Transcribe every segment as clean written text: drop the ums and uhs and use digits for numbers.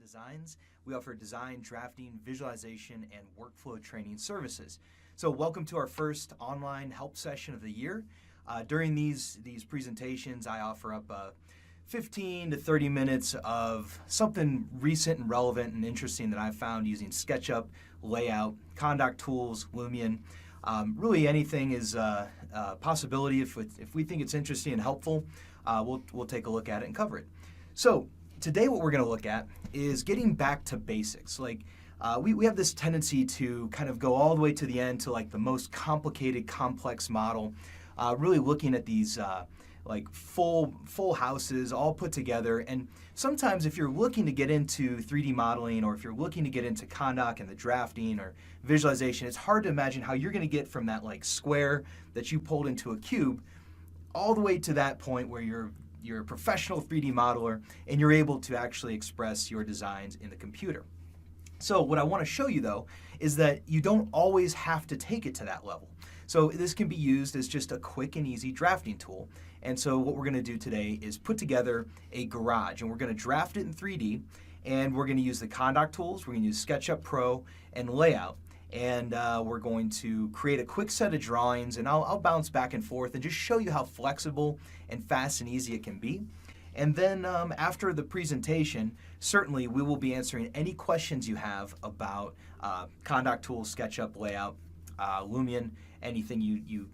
Designs. We offer design, drafting, visualization, and workflow training services. So welcome to our first online help session of the year. During these presentations, I offer up 15 to 30 minutes of something recent and relevant and interesting that I've found using SketchUp, Layout, ConDoc Tools, Lumion. Really anything is a possibility. If we think it's interesting and helpful, we'll take a look at it and cover it. So today what we're going to look at is getting back to basics. Like we have this tendency to kind of go all the way to the end to like the most complicated, complex model, really looking at these like full houses all put together. And sometimes if you're looking to get into 3D modeling, or if you're looking to get into ConDoc and the drafting or visualization, it's hard to imagine how you're going to get from that like square that you pulled into a cube all the way to that point where you're a professional 3D modeler and you're able to actually express your designs in the computer. So what I want to show you though is that you don't always have to take it to that level. So this can be used as just a quick and easy drafting tool. And so what we're going to do today is put together a garage, and we're going to draft it in 3D, and we're going to use the ConDoc tools, we're going to use SketchUp Pro and Layout, and we're going to create a quick set of drawings, and I'll bounce back and forth and just show you how flexible and fast and easy it can be. And then after the presentation, certainly we will be answering any questions you have about ConDoc Tools, SketchUp, Layout, Lumion, anything you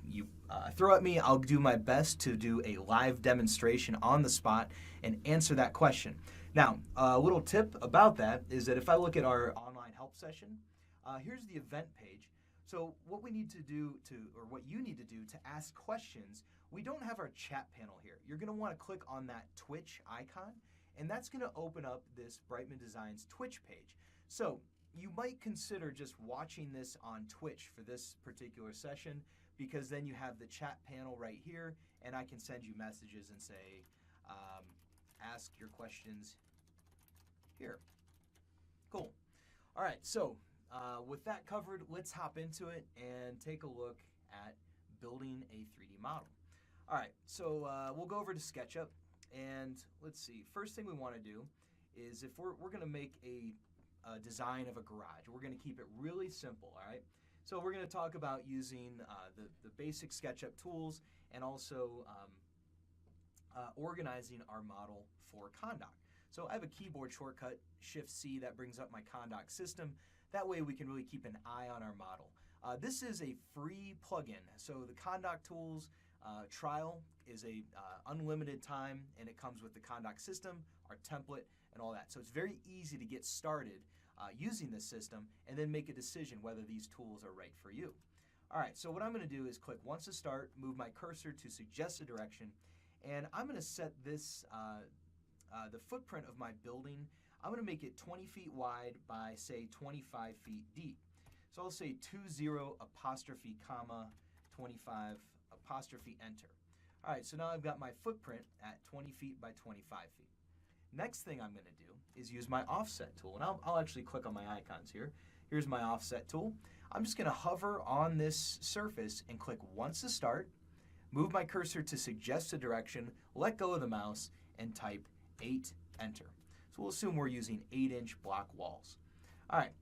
throw at me. I'll do my best to do a live demonstration on the spot and answer that question. Now, a little tip about that is that if I look at our online help session, here's the event page. So what we need to do or what you need to do to ask questions, we don't have our chat panel here. You're going to want to click on that Twitch icon, and that's going to open up this Brightman Designs Twitch page. So you might consider just watching this on Twitch for this particular session, because then you have the chat panel right here, and I can send you messages and say, ask your questions here. Cool. All right, so with that covered, let's hop into it and take a look at building a 3D model. All right, so we'll go over to SketchUp, and let's see. First thing we want to do is if we're going to make a design of a garage, we're going to keep it really simple, all right? So we're going to talk about using the basic SketchUp tools and also organizing our model for ConDoc. So I have a keyboard shortcut, Shift-C, that brings up my ConDoc system. That way we can really keep an eye on our model. This is a free plugin. So the ConDoc Tools trial is a unlimited time, and it comes with the ConDoc system, our template, and all that. So it's very easy to get started using this system and then make a decision whether these tools are right for you. All right, so what I'm going to do is click once to start, move my cursor to suggest a direction, and I'm going to set this, the footprint of my building, I'm going to make it 20 feet wide by, say, 25 feet deep. So I'll say 20 apostrophe comma 25 apostrophe enter. All right, so now I've got my footprint at 20 feet by 25 feet. Next thing I'm going to do is use my offset tool, and I'll actually click on my icons here. Here's my offset tool. I'm just going to hover on this surface and click once to start, move my cursor to suggest a direction, let go of the mouse, and type 8, enter. So we'll assume we're using 8-inch block walls. All right,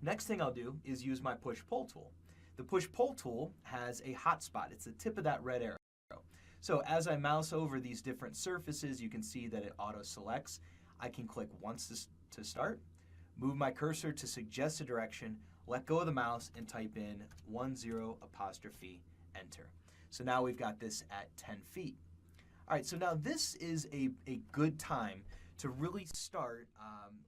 next thing I'll do is use my push-pull tool. The push-pull tool has a hotspot. It's the tip of that red arrow. So as I mouse over these different surfaces, you can see that it auto-selects. I can click once to start, move my cursor to suggest a direction, let go of the mouse, and type in 10 apostrophe enter. So now we've got this at 10 feet. All right, so now this is a good time to really start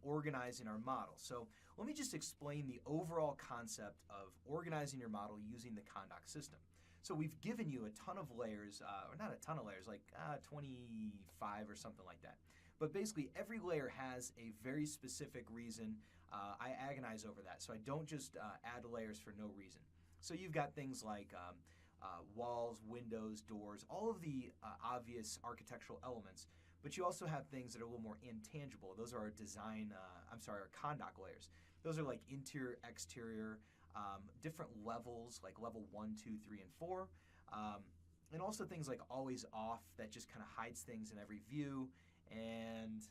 organizing our model. So let me just explain the overall concept of organizing your model using the ConDoc system. So we've given you a ton of layers, or not a ton of layers, like 25 or something like that. But basically every layer has a very specific reason. I agonize over that, so I don't just add layers for no reason. So you've got things like walls, windows, doors, all of the obvious architectural elements, but you also have things that are a little more intangible. Those are our our ConDoc layers. Those are like interior, exterior, different levels, like level 1, 2, 3, and 4, and also things like always off that just kind of hides things in every view, and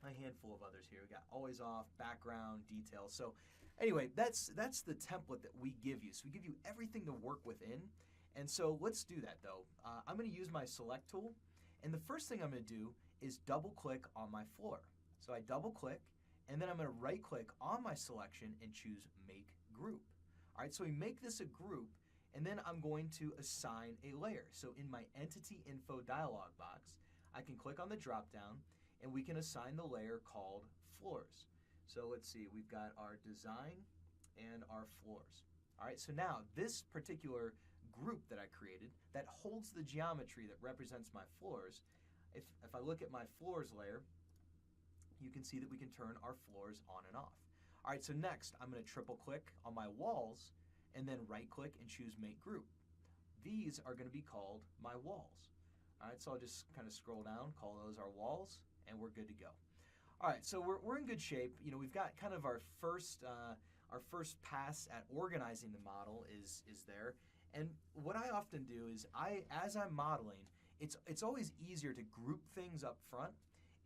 a handful of others here. We got always off, background, detail. So anyway, that's the template that we give you. So we give you everything to work within. And so let's do that though. I'm going to use my select tool. And the first thing I'm going to do is double click on my floor. So I double click, and then I'm going to right click on my selection and choose make group. All right, so we make this a group, and then I'm going to assign a layer. So in my entity info dialog box, I can click on the drop down and we can assign the layer called floors. So let's see, we've got our design and our floors. All right, so now this particular group that I created that holds the geometry that represents my floors, if I look at my floors layer, you can see that we can turn our floors on and off. All right, so next I'm going to triple click on my walls and then right click and choose make group. These are going to be called my walls. All right, so I'll just kind of scroll down, call those our walls, and we're good to go. All right, so we're in good shape. You know, we've got kind of our first pass at organizing the model is there. And what I often do is as I'm modeling, it's always easier to group things up front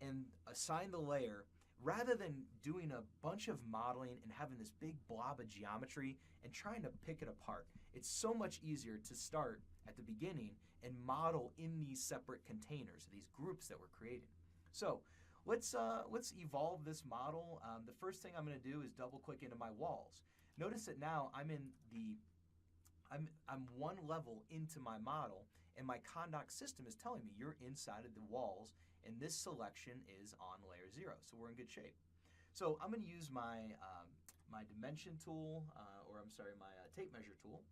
and assign the layer rather than doing a bunch of modeling and having this big blob of geometry and trying to pick it apart. It's so much easier to start at the beginning and model in these separate containers, these groups that we're creating. So let's evolve this model. The first thing I'm going to do is double click into my walls. Notice that now I'm one level into my model, and my ConDoc system is telling me you're inside of the walls, and this selection is on layer 0. So we're in good shape. So I'm going to use my my dimension tool, my tape measure tool,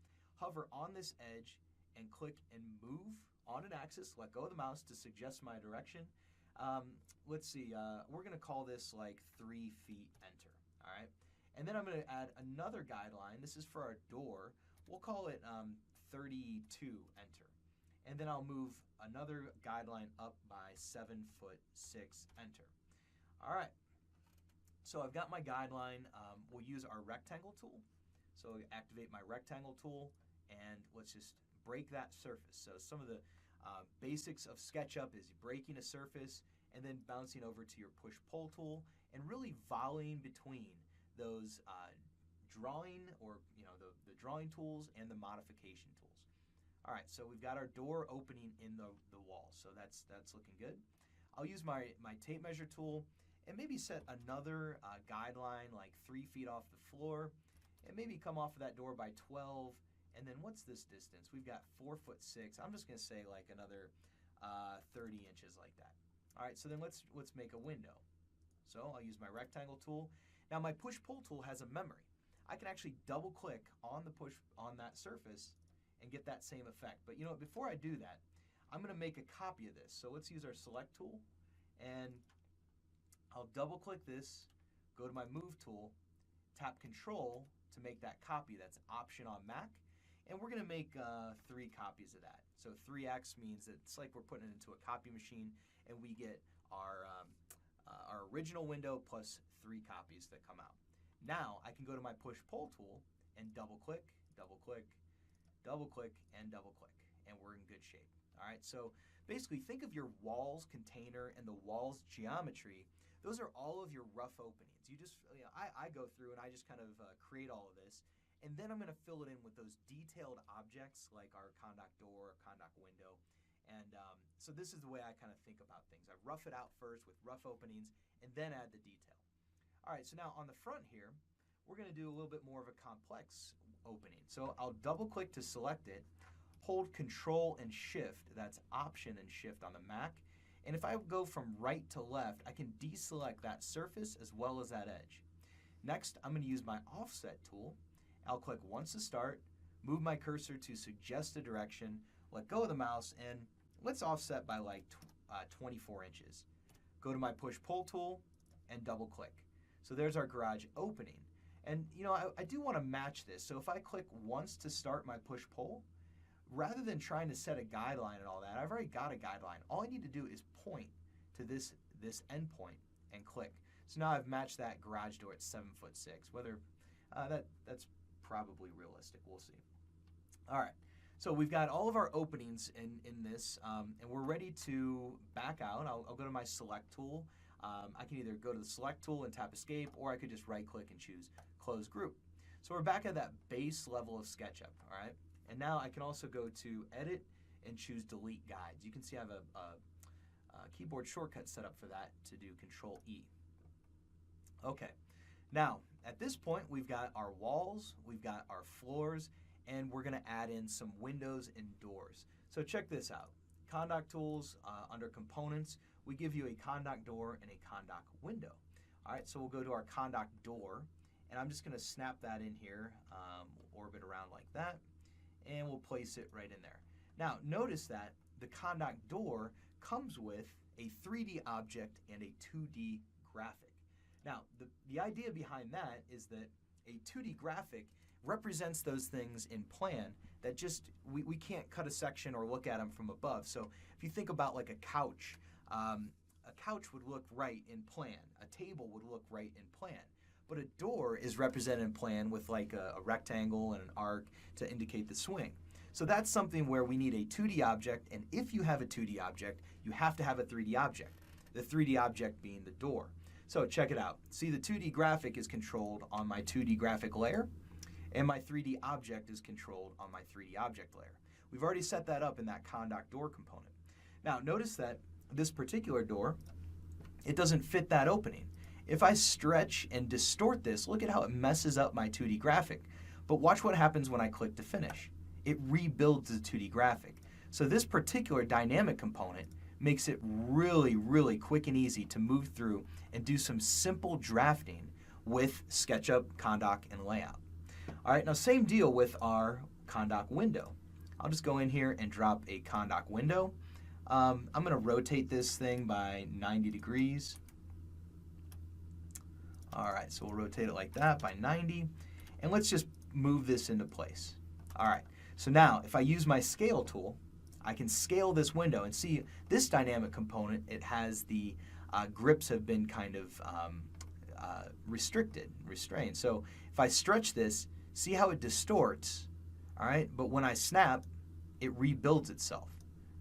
hover on this edge, and click and move on an axis. Let go of the mouse to suggest my direction. Let's see. We're going to call this like 3 feet. Enter. All right. And then I'm going to add another guideline. This is for our door. We'll call it 32, enter. And then I'll move another guideline up by 7'6", enter. All right, so I've got my guideline. We'll use our rectangle tool. So activate my rectangle tool, and let's just break that surface. So some of the basics of SketchUp is breaking a surface and then bouncing over to your push-pull tool and really volleying between those drawing or the drawing tools and the modification tools. All right, so we've got our door opening in the wall, so that's looking good. I'll use my tape measure tool and maybe set another guideline like 3 feet off the floor, and maybe come off of that door by 12. And then what's this distance? We've got 4'6". I'm just going to say like another 30 inches like that. All right, so then let's make a window. So I'll use my rectangle tool. Now my push-pull tool has a memory. I can actually double-click on that surface and get that same effect. But you know what, before I do that, I'm going to make a copy of this. So let's use our select tool, and I'll double-click this, go to my move tool, tap Control to make that copy. That's Option on Mac. And we're going to make 3 copies of that. So 3x means that it's like we're putting it into a copy machine, and we get our original window plus 3 copies that come out. Now I can go to my push-pull tool and double-click, double-click, double-click, and double-click, and we're in good shape. All right, so basically think of your walls container and the walls geometry. Those are all of your rough openings. You just, I go through and I just kind of create all of this, and then I'm going to fill it in with those detailed objects like our ConDoc door, ConDoc window. And so this is the way I kind of think about things. I rough it out first with rough openings and then add the detail. All right, so now on the front here, we're going to do a little bit more of a complex opening. So I'll double click to select it, hold Control and Shift, that's Option and Shift on the Mac. And if I go from right to left, I can deselect that surface as well as that edge. Next, I'm going to use my Offset tool. I'll click once to start, move my cursor to suggest a direction, let go of the mouse, and let's offset by like 24 inches. Go to my push-pull tool and double-click. So there's our garage opening. And I do want to match this. So if I click once to start my push-pull, rather than trying to set a guideline and all that, I've already got a guideline. All I need to do is point to this endpoint and click. So now I've matched that garage door at 7'6". Whether that's probably realistic, we'll see. All right, so we've got all of our openings in this, and we're ready to back out. I'll go to my select tool. I can either go to the select tool and tap escape, or I could just right click and choose close group. So we're back at that base level of SketchUp, all right? And now I can also go to edit and choose delete guides. You can see I have a keyboard shortcut set up for that to do Control E. Okay, now at this point we've got our walls, we've got our floors, and we're gonna add in some windows and doors. So check this out. ConDoc Tools, under Components, we give you a ConDoc door and a ConDoc window. All right, so we'll go to our ConDoc door, and I'm just gonna snap that in here, orbit around like that, and we'll place it right in there. Now, notice that the ConDoc door comes with a 3D object and a 2D graphic. Now, the idea behind that is that a 2D graphic represents those things in plan that just, we can't cut a section or look at them from above. So if you think about like a couch would look right in plan. A table would look right in plan. But a door is represented in plan with like a rectangle and an arc to indicate the swing. So that's something where we need a 2D object, and if you have a 2D object, you have to have a 3D object. The 3D object being the door. So check it out. See, the 2D graphic is controlled on my 2D graphic layer, and my 3D object is controlled on my 3D object layer. We've already set that up in that ConDoc door component. Now notice that this particular door, it doesn't fit that opening. If I stretch and distort this, look at how it messes up my 2D graphic. But watch what happens when I click to finish. It rebuilds the 2D graphic. So this particular dynamic component makes it really, really quick and easy to move through and do some simple drafting with SketchUp, ConDoc, and Layout. All right, now same deal with our ConDoc window. I'll just go in here and drop a ConDoc window. I'm going to rotate this thing by 90 degrees. All right, so we'll rotate it like that by 90, and let's just move this into place. All right, so now if I use my scale tool, I can scale this window and see this dynamic component, it has the grips have been kind of restrained. So if I stretch this, see how it distorts, all right? But when I snap, it rebuilds itself.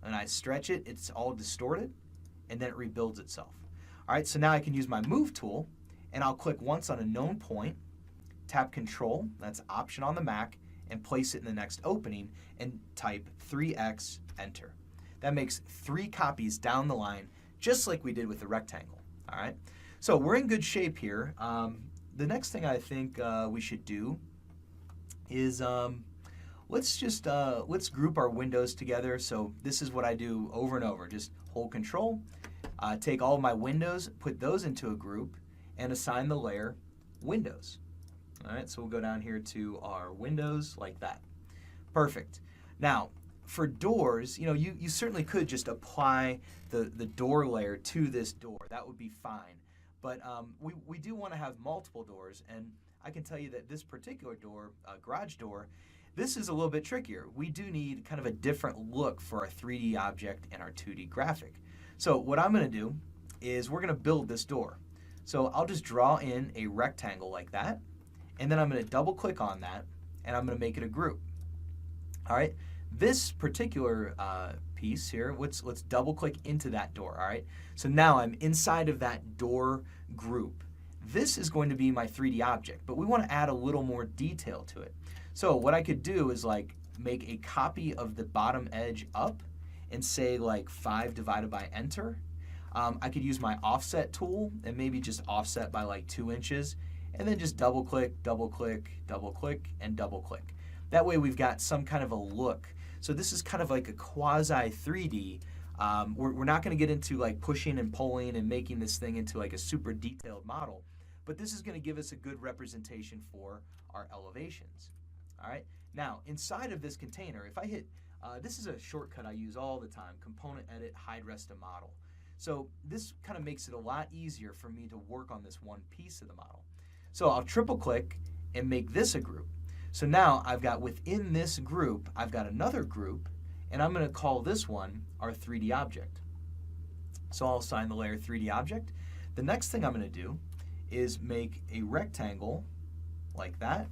And I stretch it, it's all distorted, and then it rebuilds itself. All right, so now I can use my move tool, and I'll click once on a known point, tap Control, that's Option on the Mac, and place it in the next opening, and type 3x, enter. That makes 3 copies down the line, just like we did with the rectangle. All right, so we're in good shape here. The next thing I think we should do is let's group our windows together. So this is what I do over and over. Just hold Control, take all of my windows, put those into a group, and assign the layer Windows. All right, so we'll go down here to our windows like that. Perfect. Now, for doors, you know, you certainly could just apply the door layer to this door. That would be fine. But we do want to have multiple doors, and I can tell you that this particular door, garage door, this is a little bit trickier. We do need kind of a different look for our 3D object and our 2D graphic. So what I'm going to do is we're going to build this door. So I'll just draw in a rectangle like that, and then I'm going to double click on that, and I'm going to make it a group. All right, this particular piece here, let's double click into that door. All right, so now I'm inside of that door group. This is going to be my 3D object, but we want to add a little more detail to it. So what I could do is like make a copy of the bottom edge up and say like 5 divided by enter. I could use my offset tool and maybe just offset by like 2 inches, and then just double click, double click, double click, and double click. That way we've got some kind of a look. So this is kind of like a quasi 3D. We're not going to get into like pushing and pulling and making this thing into like a super detailed model, but this is going to give us a good representation for our elevations. All right. Now inside of this container, if I hit, this is a shortcut I use all the time, Component Edit, Hide Rest of Model. So this kind of makes it a lot easier for me to work on this one piece of the model. So I'll triple click and make this a group. So now I've got within this group, I've got another group, and I'm going to call this one our 3D object. So I'll assign the layer 3D object. The next thing I'm going to do is make a rectangle like that,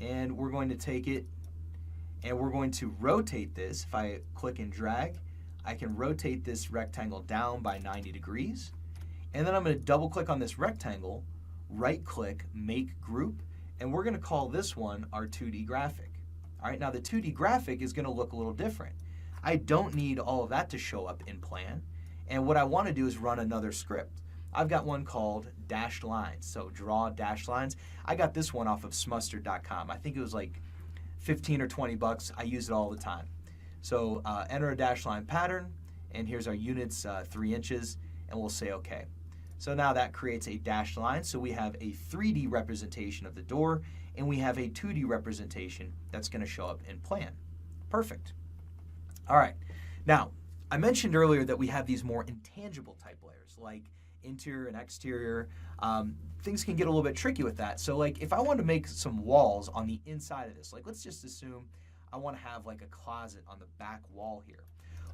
and we're going to take it and we're going to rotate this. If I click and drag, I can rotate this rectangle down by 90 degrees, And then I'm going to double click on this rectangle, right click, make group, and we're going to call this one our 2D graphic. All right, now the 2D graphic is going to look a little different. I don't need all of that to show up in plan, and what I want to do is run another script. I've got one called dashed lines, so draw dashed lines. I got this one off of smustard.com. I think it was like 15 or 20 bucks. I use it all the time. So enter a dashed line pattern, and here's our units, 3 inches, and we'll say OK. So now that creates a dashed line, so we have a 3D representation of the door, and we have a 2D representation that's going to show up in plan. Perfect. All right. Now, I mentioned earlier that we have these more intangible type layers, like interior and exterior. Things can get a little bit tricky with that. So like if I want to make some walls on the inside of this, like let's just assume I want to have like a closet on the back wall here.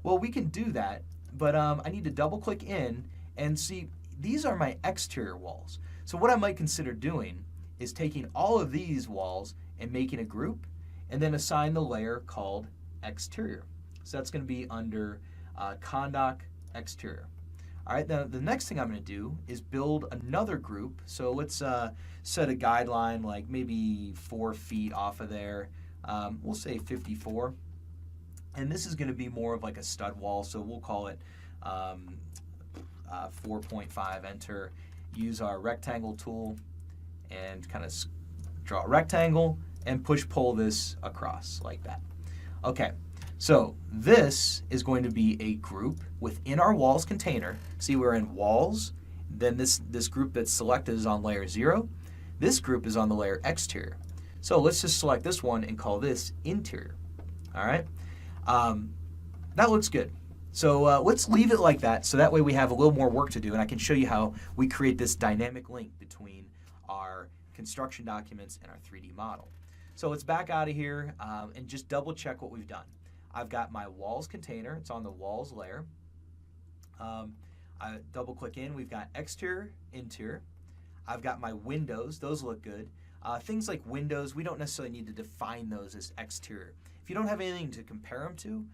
Well, we can do that, but I need to double click in and see these are my exterior walls. So what I might consider doing is taking all of these walls and making a group and then assign the layer called exterior. So that's going to be under ConDoc exterior. All right, now the next thing I'm going to do is build another group. So let's set a guideline like maybe 4 feet off of there. We'll say 54. And this is going to be more of like a stud wall, so we'll call it 4.5, enter. Use our rectangle tool and kind of draw a rectangle and push-pull this across like that. Okay. So this is going to be a group within our walls container. See, we're in walls, then this group that's selected is on layer 0. This group is on the layer exterior. So let's just select this one and call this interior. All right, that looks good. So let's leave it like that, so that way we have a little more work to do, and I can show you how we create this dynamic link between our construction documents and our 3D model. So let's back out of here and just double check what we've done. I've got my walls container, it's on the walls layer. I double click in, we've got exterior, interior. I've got my windows, those look good. Things like windows, we don't necessarily need to define those as exterior. If you don't have anything to compare them to,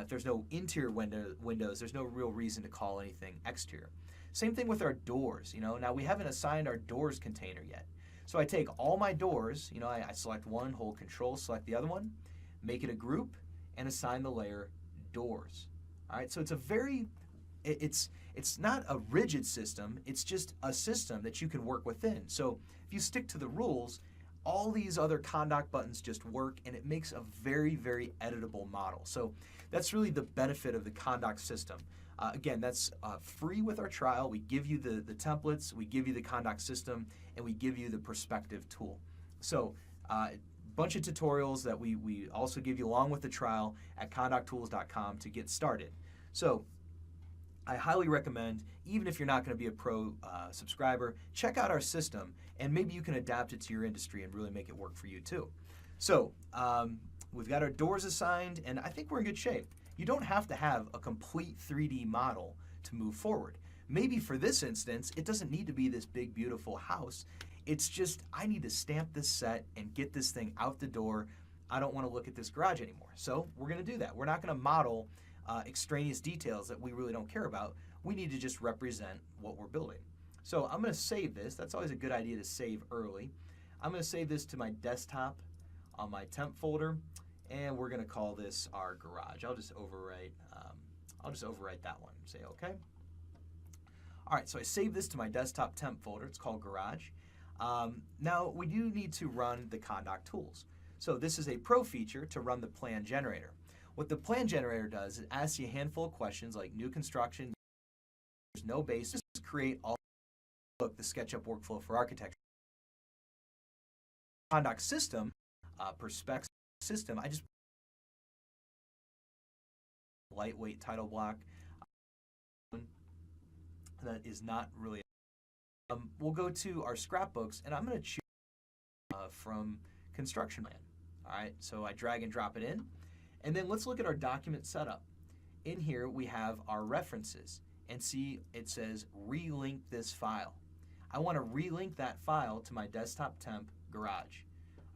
if there's no interior windows, there's no real reason to call anything exterior. Same thing with our doors, now we haven't assigned our doors container yet. So I take all my doors, I select one, hold control, select the other one, make it a group, and assign the layer doors. All right, so it's not a rigid system, it's just a system that you can work within. So if you stick to the rules, all these other ConDoc buttons just work, and it makes a very, very editable model. So that's really the benefit of the ConDoc system. Again, that's free with our trial. We give you the templates, we give you the ConDoc system, and we give you the perspective tool. So bunch of tutorials that we also give you along with the trial at ConDocTools.com to get started. So I highly recommend, even if you're not going to be a pro subscriber, check out our system, and maybe you can adapt it to your industry and really make it work for you too. So we've got our doors assigned, and I think we're in good shape. You don't have to have a complete 3D model to move forward. Maybe for this instance, it doesn't need to be this big, beautiful house. It's just, I need to stamp this set and get this thing out the door. I don't want to look at this garage anymore. So we're going to do that. We're not going to model extraneous details that we really don't care about. We need to just represent what we're building. So I'm going to save this. That's always a good idea to save early. I'm going to save this to my desktop on my temp folder, and we're going to call this our garage. I'll just overwrite that one. Say OK. All right, so I saved this to my desktop temp folder. It's called garage. Now we do need to run the ConDoc Tools. So this is a pro feature to run the plan generator. What the plan generator does is asks you a handful of questions like new construction, there's no basis, create all the SketchUp workflow for architecture. ConDoc system, perspective system, I just lightweight title block that is not really. We'll go to our scrapbooks, and I'm going to choose from construction plan. All right, so I drag and drop it in. And then let's look at our document setup. In here, we have our references, and see it says relink this file. I want to relink that file to my desktop temp garage.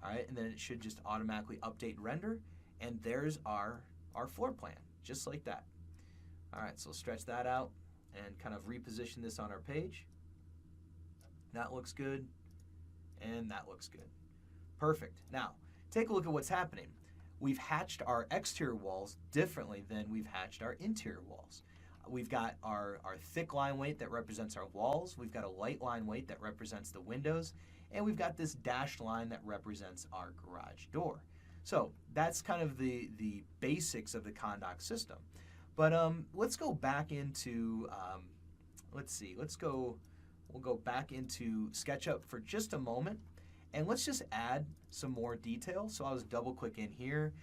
All right, and then it should just automatically update render, and there's our floor plan, just like that. All right, so stretch that out. and kind of reposition this on our page. That looks good, and that looks good. Perfect. Now, take a look at what's happening. We've hatched our exterior walls differently than we've hatched our interior walls. We've got our thick line weight that represents our walls. We've got a light line weight that represents the windows. And we've got this dashed line that represents our garage door. So that's kind of the basics of the ConDoc system. But let's go back into, we'll go back into SketchUp for just a moment. And let's just add some more detail. So I'll just double click in here.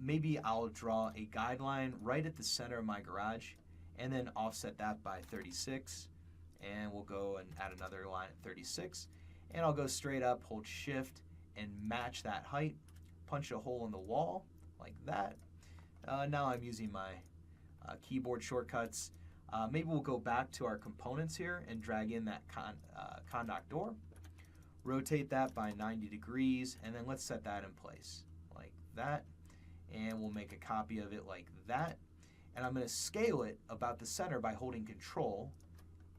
Maybe I'll draw a guideline right at the center of my garage and then offset that by 36. And we'll go and add another line at 36. And I'll go straight up, hold shift, and match that height. Punch a hole in the wall like that. Now I'm using my keyboard shortcuts. Maybe we'll go back to our components here and drag in that ConDoc door. Rotate that by 90 degrees, and then let's set that in place like that. And we'll make a copy of it like that. And I'm going to scale it about the center by holding Control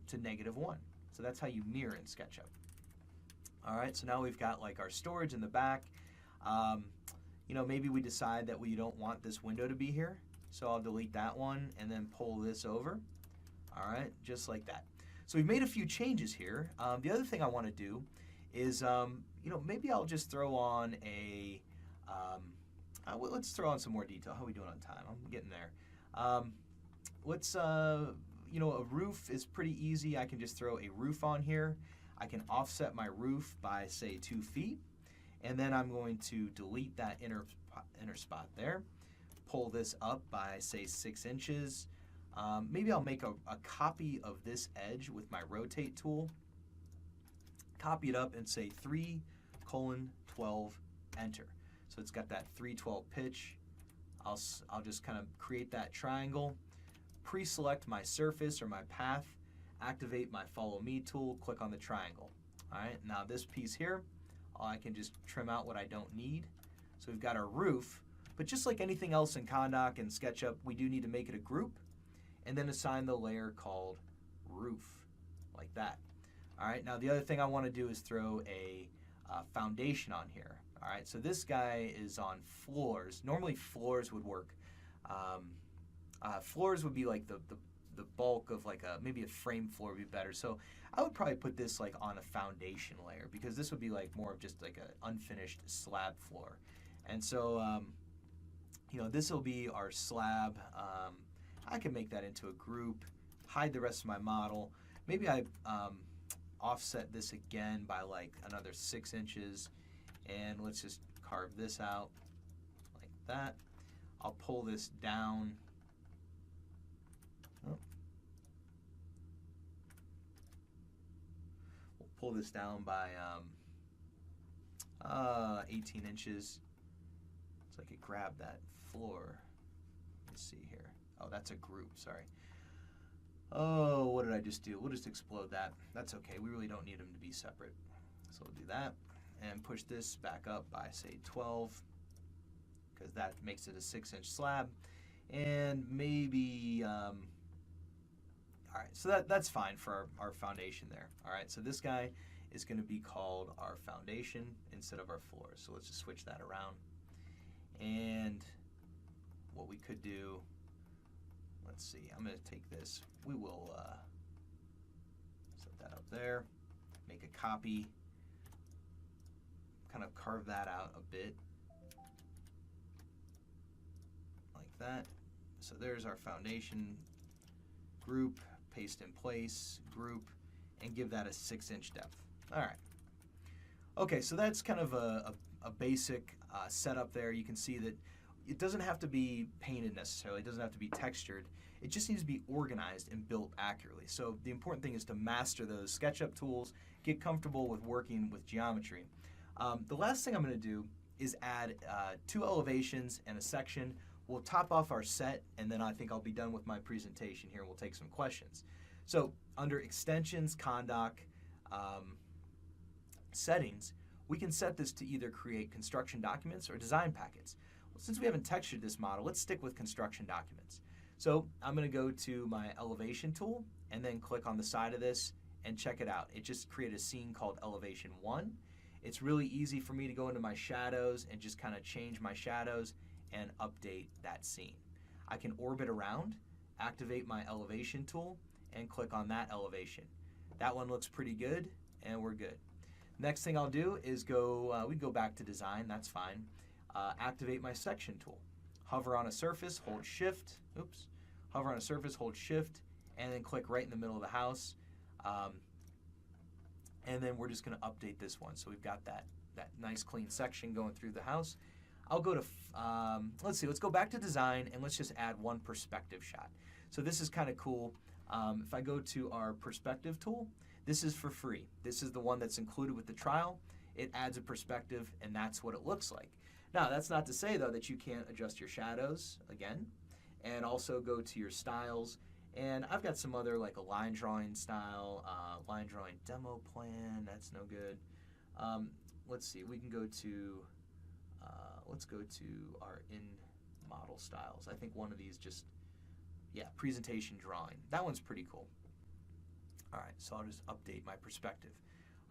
to -1. So that's how you mirror in SketchUp. All right, so now we've got like our storage in the back. Maybe we decide that we don't want this window to be here. So I'll delete that one and then pull this over. All right, just like that. So we've made a few changes here. The other thing I want to do is, maybe I'll just throw on let's throw on some more detail. How are we doing on time? I'm getting there. A roof is pretty easy. I can just throw a roof on here. I can offset my roof by, say, 2 feet. And then I'm going to delete that inner spot there. Pull this up by, say, 6 inches. Maybe I'll make a copy of this edge with my rotate tool. Copy it up and say 3:12, enter. So it's got that 312 pitch. I'll just kind of create that triangle, pre-select my surface or my path, activate my follow me tool, click on the triangle. All right, now this piece here, I can just trim out what I don't need. So we've got our roof, but just like anything else in ConDoc and SketchUp, we do need to make it a group and then assign the layer called roof, like that. All right, now the other thing I want to do is throw a foundation on here. All right, so this guy is on floors. Normally floors would work. Floors would be like the bulk of like maybe a frame floor would be better. So I would probably put this like on a foundation layer because this would be like more of just like an unfinished slab floor. And so, this will be our slab. I can make that into a group, hide the rest of my model. Maybe I offset this again by like another 6 inches. And let's just carve this out like that. I'll pull this down. We'll pull this down by 18 inches. So I could grab that floor. Let's see here. Oh, that's a group, sorry. Oh, what did I just do? We'll just explode that. That's okay, we really don't need them to be separate. So we'll do that. And push this back up by, say, 12, because that makes it a 6-inch slab. And maybe, all right, so that's fine for our foundation there. All right, so this guy is going to be called our foundation instead of our floors. So let's just switch that around. And what we could do, let's see, I'm going to take this. We will set that up there, make a copy. Kind of carve that out a bit like that. So there's our foundation group, paste in place, group, and give that a 6-inch depth. All right. Okay, so that's kind of a basic setup there. You can see that it doesn't have to be painted necessarily. It doesn't have to be textured. It just needs to be organized and built accurately. So the important thing is to master those SketchUp tools, get comfortable with working with geometry. The last thing I'm going to do is add 2 elevations and a section. We'll top off our set, and then I think I'll be done with my presentation here. We'll take some questions. So under Extensions, ConDoc, Settings, we can set this to either create construction documents or design packets. Well, since we haven't textured this model, let's stick with construction documents. So I'm going to go to my elevation tool and then click on the side of this and check it out. It just created a scene called Elevation 1. It's really easy for me to go into my shadows and just kind of change my shadows and update that scene. I can orbit around, activate my elevation tool, and click on that elevation. That one looks pretty good, and we're good. Next thing I'll do is we go back to design, that's fine. Activate my section tool. Hover on a surface, hold shift, hover on a surface, hold shift, and then click right in the middle of the house. And then we're just gonna update this one. So we've got that nice clean section going through the house. I'll go to, let's go back to design and let's just add one perspective shot. So this is kind of cool. If I go to our perspective tool, this is for free. This is the one that's included with the trial. It adds a perspective and that's what it looks like. Now that's not to say though that you can't adjust your shadows again, and also go to your styles. And I've got some other like a line drawing style, line drawing demo plan, that's no good. Let's see, we can go to, let's go to our in model styles. I think one of these presentation drawing. That one's pretty cool. All right, so I'll just update my perspective.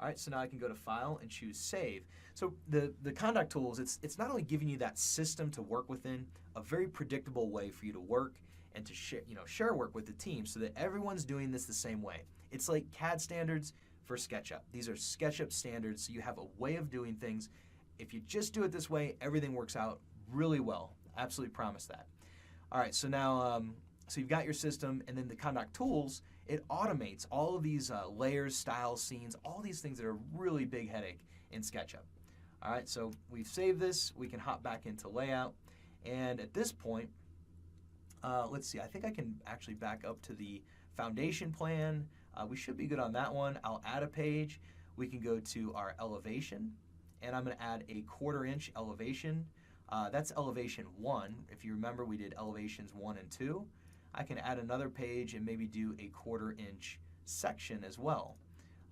All right, so now I can go to File and choose Save. So the ConDoc Tools, it's not only giving you that system to work within, a very predictable way for you to work and to share work with the team so that everyone's doing this the same way. It's like CAD standards for SketchUp. These are SketchUp standards, so you have a way of doing things. If you just do it this way, everything works out really well. Absolutely promise that. All right, so now, so you've got your system, and then the ConDoc Tools, it automates all of these layers, styles, scenes, all these things that are a really big headache in SketchUp. All right, so we've saved this. We can hop back into layout, and at this point, let's see, I think I can actually back up to the foundation plan. We should be good on that one. I'll add a page. We can go to our elevation, and I'm going to add a 1/4 inch elevation. That's elevation 1. If you remember, we did elevations 1 and 2. I can add another page and maybe do a 1/4 inch section as well.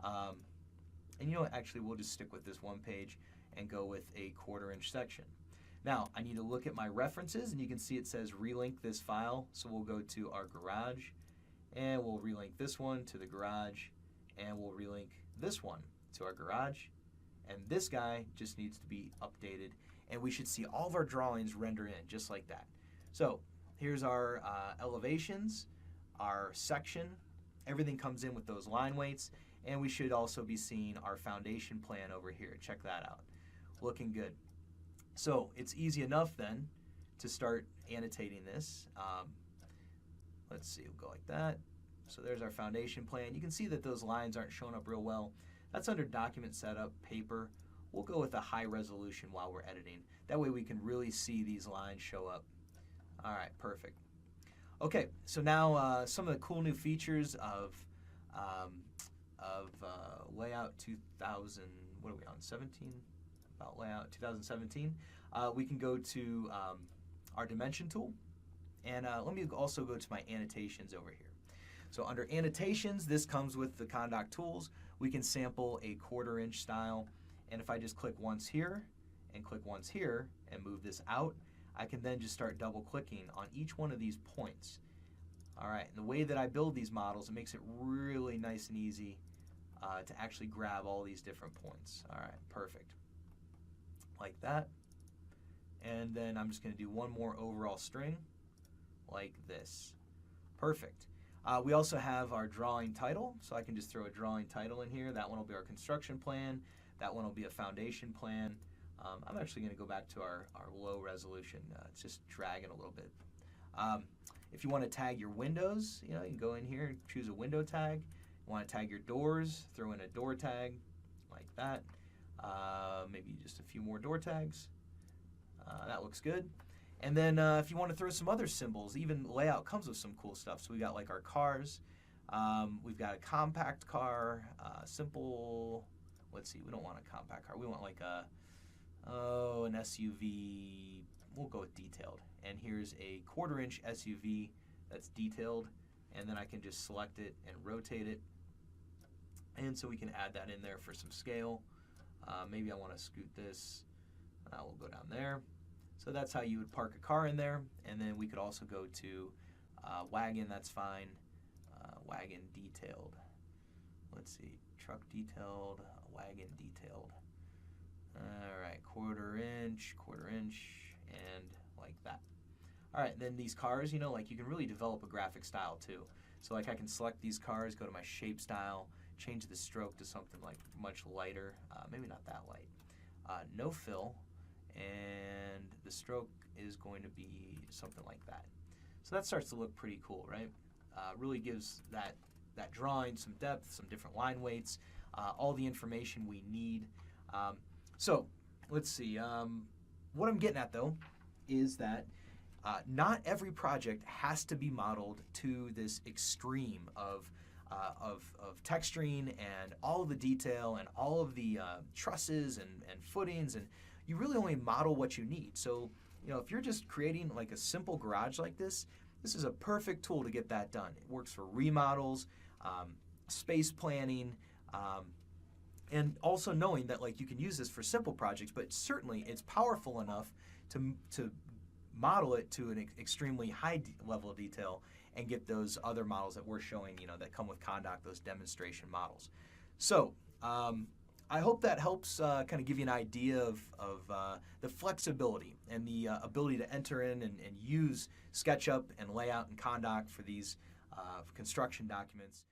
And you know what, actually we'll just stick with this one page and go with a 1/4 inch section. Now I need to look at my references, and you can see it says relink this file. So we'll go to our garage and we'll relink this one to the garage, and we'll relink this one to our garage, and this guy just needs to be updated, and we should see all of our drawings render in just like that. So here's our elevations, our section, everything comes in with those line weights, and we should also be seeing our foundation plan over here. Check that out. Looking good. So it's easy enough then to start annotating this. Let's see, we'll go like that. So there's our foundation plan. You can see that those lines aren't showing up real well. That's under document setup, paper. We'll go with a high resolution while we're editing. That way we can really see these lines show up. All right, perfect. Okay, so now some of the cool new features of Layout 2000, what are we on, 17? About Layout 2017. We can go to our dimension tool, and let me also go to my annotations over here. So under annotations, this comes with the ConDoc Tools. We can sample a 1/4 inch style, and if I just click once here and click once here and move this out, I can then just start double clicking on each one of these points. All right, and the way that I build these models, it makes it really nice and easy to actually grab all these different points. All right, perfect. Like that. And then I'm just going to do one more overall string like this. Perfect. We also have our drawing title, so I can just throw a drawing title in here. That one will be our construction plan. That one will be a foundation plan. I'm actually going to go back to our low resolution. It's just dragging a little bit. If you want to tag your windows, you can go in here and choose a window tag. You want to tag your doors, throw in a door tag like that. Maybe just a few more door tags. That looks good. And then if you want to throw some other symbols, even layout comes with some cool stuff. So we got like our cars. We've got a compact car, simple. Let's see, we don't want a compact car. We want like an SUV. We'll go with detailed. And here's a 1/4 inch SUV that's detailed. And then I can just select it and rotate it. And so we can add that in there for some scale. Maybe I want to scoot this. We'll go down there. So that's how you would park a car in there. And then we could also go to Wagon, that's fine. Wagon detailed. Let's see, truck detailed, wagon detailed. All right, quarter inch, and like that. All right, then these cars, you know, like you can really develop a graphic style too. So like I can select these cars, go to my shape style, change the stroke to something like much lighter, maybe not that light. No fill, and the stroke is going to be something like that. So that starts to look pretty cool, right? Really gives that drawing some depth, some different line weights, all the information we need. So let's see. What I'm getting at though is that not every project has to be modeled to this extreme of texturing and all of the detail and all of the trusses and footings, and you really only model what you need. So, you know, if you're just creating like a simple garage like this is a perfect tool to get that done. It works for remodels, space planning, and also knowing that like you can use this for simple projects, but certainly it's powerful enough to model it to an extremely high level of detail and get those other models that we're showing, you know, that come with ConDoc, those demonstration models. So I hope that helps kind of give you an idea of the flexibility and the ability to enter in and use SketchUp and layout and ConDoc for these construction documents.